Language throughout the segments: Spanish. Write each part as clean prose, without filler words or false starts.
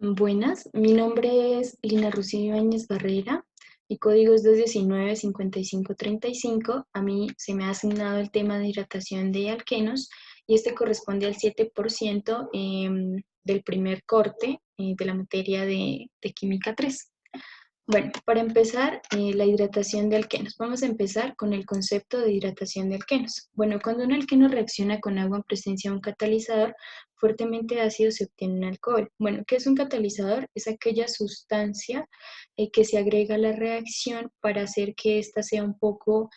Buenas, mi nombre es Lina Rocío Ibáñez Barrera, mi código es 219-5535. A mí se me ha asignado el tema de hidratación de alquenos y este corresponde al 7% del primer corte de la materia de Química 3. Bueno, para empezar, la hidratación de alquenos. Vamos a empezar con el concepto de hidratación de alquenos. Bueno, cuando un alqueno reacciona con agua en presencia de un catalizador fuertemente ácido, se obtiene un alcohol. Bueno, ¿qué es un catalizador? Es aquella sustancia que se agrega a la reacción para hacer que ésta sea un poco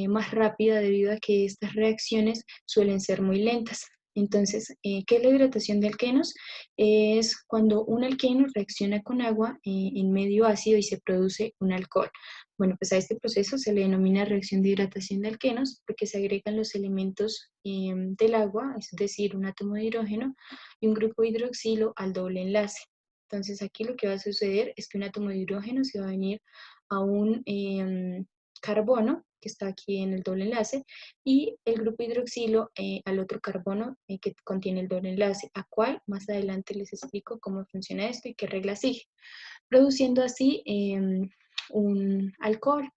más rápida, debido a que estas reacciones suelen ser muy lentas. Entonces, ¿qué es la hidratación de alquenos? Es cuando un alqueno reacciona con agua en medio ácido y se produce un alcohol. Bueno, pues a este proceso se le denomina reacción de hidratación de alquenos porque se agregan los elementos del agua, es decir, un átomo de hidrógeno y un grupo de hidroxilo al doble enlace. Entonces aquí lo que va a suceder es que un átomo de hidrógeno se va a venir a un carbono, que está aquí en el doble enlace, y el grupo hidroxilo al otro carbono que contiene el doble enlace, a cual más adelante les explico cómo funciona esto y qué regla sigue, produciendo así un alcohol.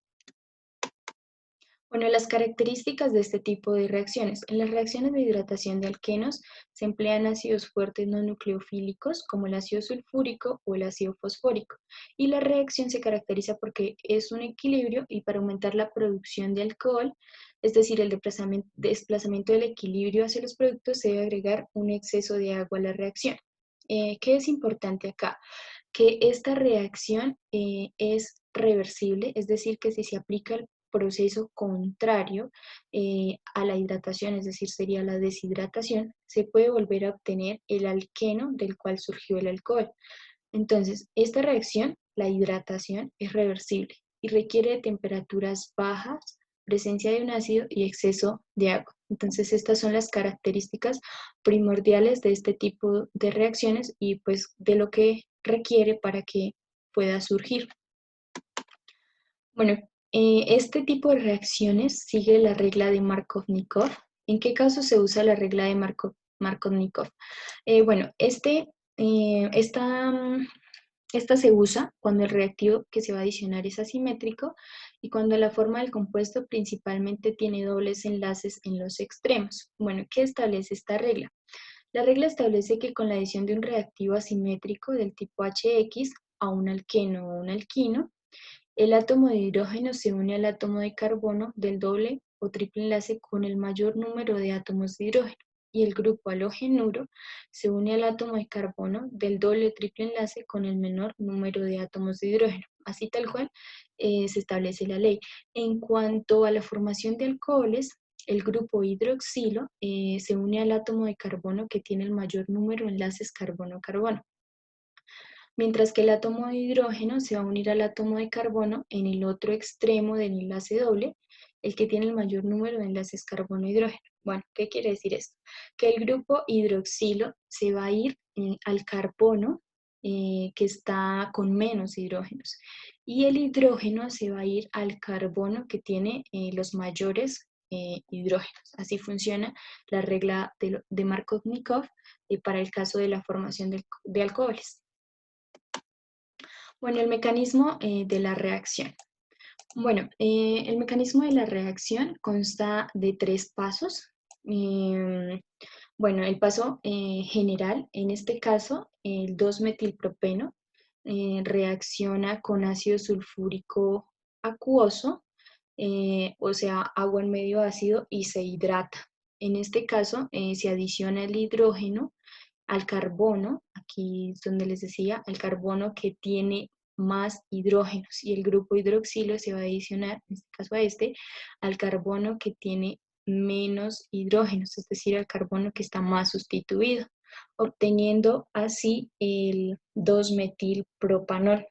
Bueno, las características de este tipo de reacciones. En las reacciones de hidratación de alquenos se emplean ácidos fuertes no nucleofílicos como el ácido sulfúrico o el ácido fosfórico. Y la reacción se caracteriza porque es un equilibrio y para aumentar la producción de alcohol, es decir, el desplazamiento del equilibrio hacia los productos, se debe agregar un exceso de agua a la reacción. ¿Qué es importante acá? Que esta reacción es reversible, es decir, que si se aplica el proceso contrario a la hidratación, es decir, sería la deshidratación, se puede volver a obtener el alqueno del cual surgió el alcohol. Entonces, esta reacción, la hidratación, es reversible y requiere de temperaturas bajas, presencia de un ácido y exceso de agua. Entonces, estas son las características primordiales de este tipo de reacciones y pues de lo que requiere para que pueda surgir. Bueno, este tipo de reacciones sigue la regla de Markovnikov. ¿En qué caso se usa la regla de Markovnikov? Bueno, esta se usa cuando el reactivo que se va a adicionar es asimétrico y cuando la forma del compuesto principalmente tiene dobles enlaces en los extremos. Bueno, ¿qué establece esta regla? La regla establece que con la adición de un reactivo asimétrico del tipo HX a un alqueno o un alquino, el átomo de hidrógeno se une al átomo de carbono del doble o triple enlace con el mayor número de átomos de hidrógeno y el grupo halogenuro se une al átomo de carbono del doble o triple enlace con el menor número de átomos de hidrógeno. Así tal cual se establece la ley. En cuanto a la formación de alcoholes, el grupo hidroxilo se une al átomo de carbono que tiene el mayor número de enlaces carbono-carbono, mientras que el átomo de hidrógeno se va a unir al átomo de carbono en el otro extremo del enlace doble, el que tiene el mayor número de enlaces carbono-hidrógeno. Bueno, ¿qué quiere decir esto? Que el grupo hidroxilo se va a ir al carbono que está con menos hidrógenos y el hidrógeno se va a ir al carbono que tiene los mayores hidrógenos. Así funciona la regla de Markovnikov para el caso de la formación de alcoholes. Bueno, el mecanismo de la reacción. Bueno, el mecanismo de la reacción consta de 3 pasos. Bueno, el paso general, en este caso, el 2-metilpropeno reacciona con ácido sulfúrico acuoso, o sea, agua en medio ácido, y se hidrata. En este caso, se adiciona el hidrógeno al carbono, aquí es donde les decía, al carbono que tiene más hidrógenos y el grupo hidroxilo se va a adicionar, en este caso a al carbono que tiene menos hidrógenos, es decir, al carbono que está más sustituido, obteniendo así el 2-metilpropanol.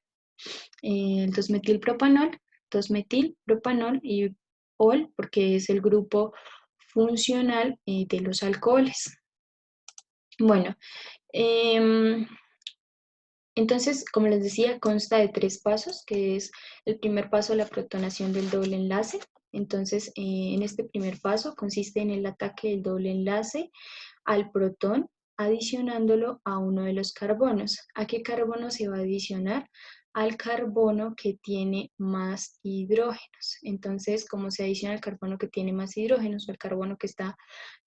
El 2-metilpropanol y ol, porque es el grupo funcional de los alcoholes. Bueno, entonces, como les decía, consta de 3 pasos, que es el primer paso, la protonación del doble enlace. Entonces, en este primer paso consiste en el ataque del doble enlace al protón adicionándolo a uno de los carbonos. ¿A qué carbono se va a adicionar? Al carbono que tiene más hidrógenos. Entonces, como se adiciona al carbono que tiene más hidrógenos o al carbono que está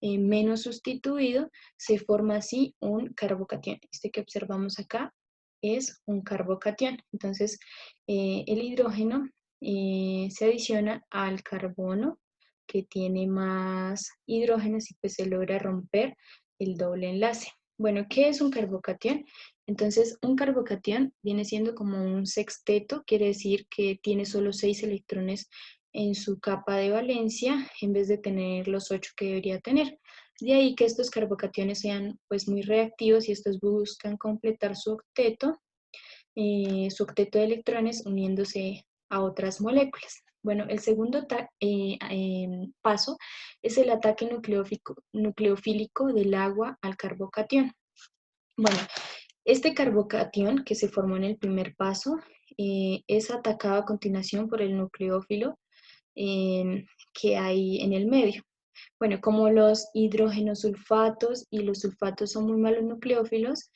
menos sustituido, se forma así un carbocatión. Este que observamos acá es un carbocatión. Entonces, el hidrógeno se adiciona al carbono que tiene más hidrógenos y pues se logra romper el doble enlace. Bueno, ¿qué es un carbocatión? Entonces, un carbocatión viene siendo como un sexteto, quiere decir que tiene solo 6 electrones en su capa de valencia en vez de tener los 8 que debería tener. De ahí que estos carbocationes sean pues muy reactivos y estos buscan completar su octeto de electrones uniéndose a otras moléculas. Bueno, el segundo paso es el ataque nucleofílico del agua al carbocatión. Bueno, este carbocatión que se formó en el primer paso es atacado a continuación por el nucleófilo que hay en el medio. Bueno, como los hidrógenosulfatos y los sulfatos son muy malos nucleófilos,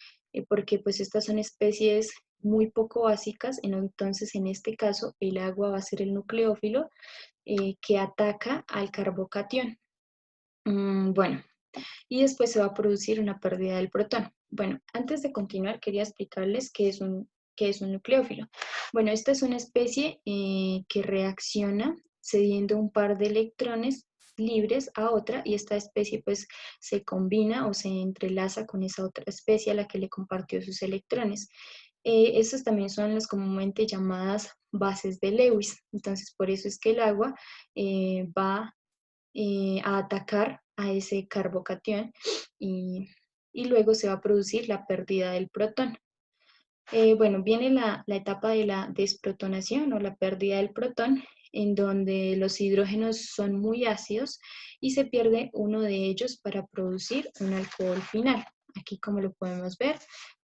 porque pues estas son especies muy poco básicas, entonces en este caso el agua va a ser el nucleófilo que ataca al carbocatión. Bueno, y después se va a producir una pérdida del protón. Bueno, antes de continuar quería explicarles qué es un nucleófilo. Bueno, esta es una especie que reacciona cediendo un par de electrones libres a otra y esta especie pues se combina o se entrelaza con esa otra especie a la que le compartió sus electrones. Estas también son las comúnmente llamadas bases de Lewis. Entonces por eso es que el agua va a atacar a ese carbocatión y luego se va a producir la pérdida del protón. Bueno, viene la etapa de la desprotonación o la pérdida del protón, en donde los hidrógenos son muy ácidos y se pierde uno de ellos para producir un alcohol final. Aquí como lo podemos ver,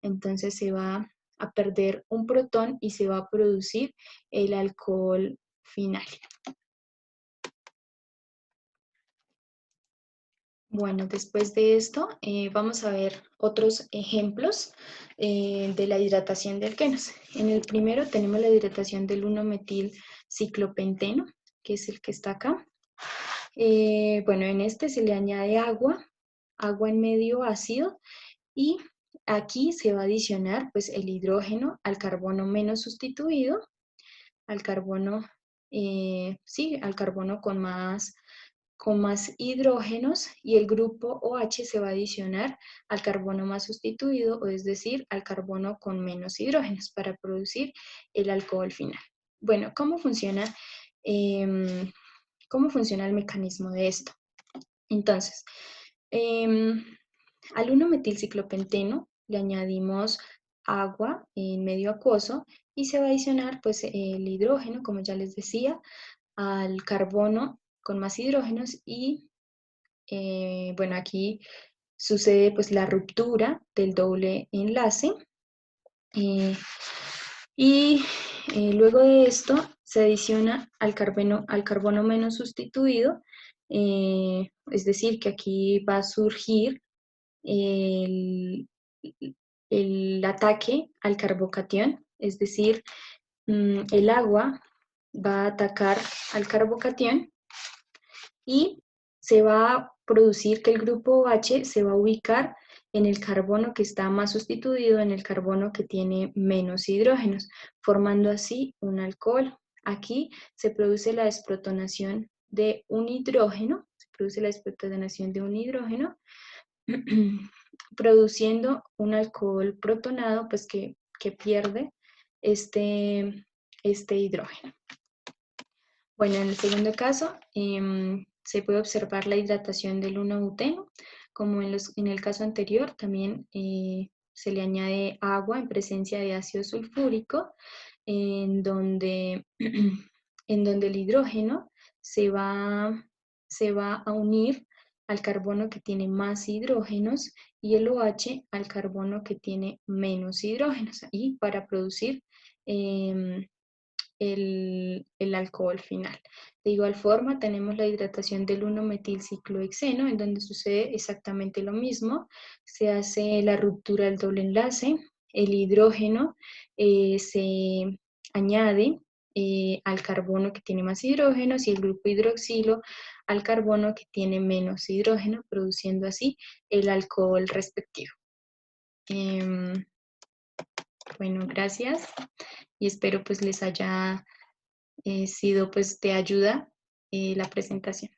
entonces se va a perder un protón y se va a producir el alcohol final. Bueno, después de esto vamos a ver otros ejemplos de la hidratación de alquenos. En el primero tenemos la hidratación del 1-metilciclopenteno, que es el que está acá. Bueno, en este se le añade agua en medio ácido y aquí se va a adicionar pues el hidrógeno al carbono menos sustituido, al carbono, sí, al carbono con más hidrógenos y el grupo OH se va a adicionar al carbono más sustituido, o es decir, al carbono con menos hidrógenos para producir el alcohol final. Bueno, ¿cómo funciona el mecanismo de esto? Entonces, al 1-metilciclopenteno le añadimos agua en medio acuoso y se va a adicionar pues, el hidrógeno, como ya les decía, al carbono con más hidrógenos y bueno, aquí sucede pues la ruptura del doble enlace y luego de esto se adiciona al carbono menos sustituido, es decir, que aquí va a surgir el, el ataque al carbocatión, es decir, el agua va a atacar al carbocatión y se va a producir que el grupo OH se va a ubicar en el carbono que está más sustituido, en el carbono que tiene menos hidrógenos, formando así un alcohol. Aquí se produce la desprotonación de un hidrógeno, produciendo un alcohol protonado pues que pierde este hidrógeno. Bueno, en el segundo caso se puede observar la hidratación del 1-buteno. Como en el caso anterior, también se le añade agua en presencia de ácido sulfúrico, en donde, en donde el hidrógeno se va a unir al carbono que tiene más hidrógenos y el OH al carbono que tiene menos hidrógenos, y para producir el alcohol final. De igual forma, tenemos la hidratación del 1-metilciclohexeno, en donde sucede exactamente lo mismo. Se hace la ruptura del doble enlace, el hidrógeno se añade al carbono que tiene más hidrógenos y el grupo hidroxilo al carbono que tiene menos hidrógeno, produciendo así el alcohol respectivo. Bueno, gracias y espero pues les haya sido pues de ayuda la presentación.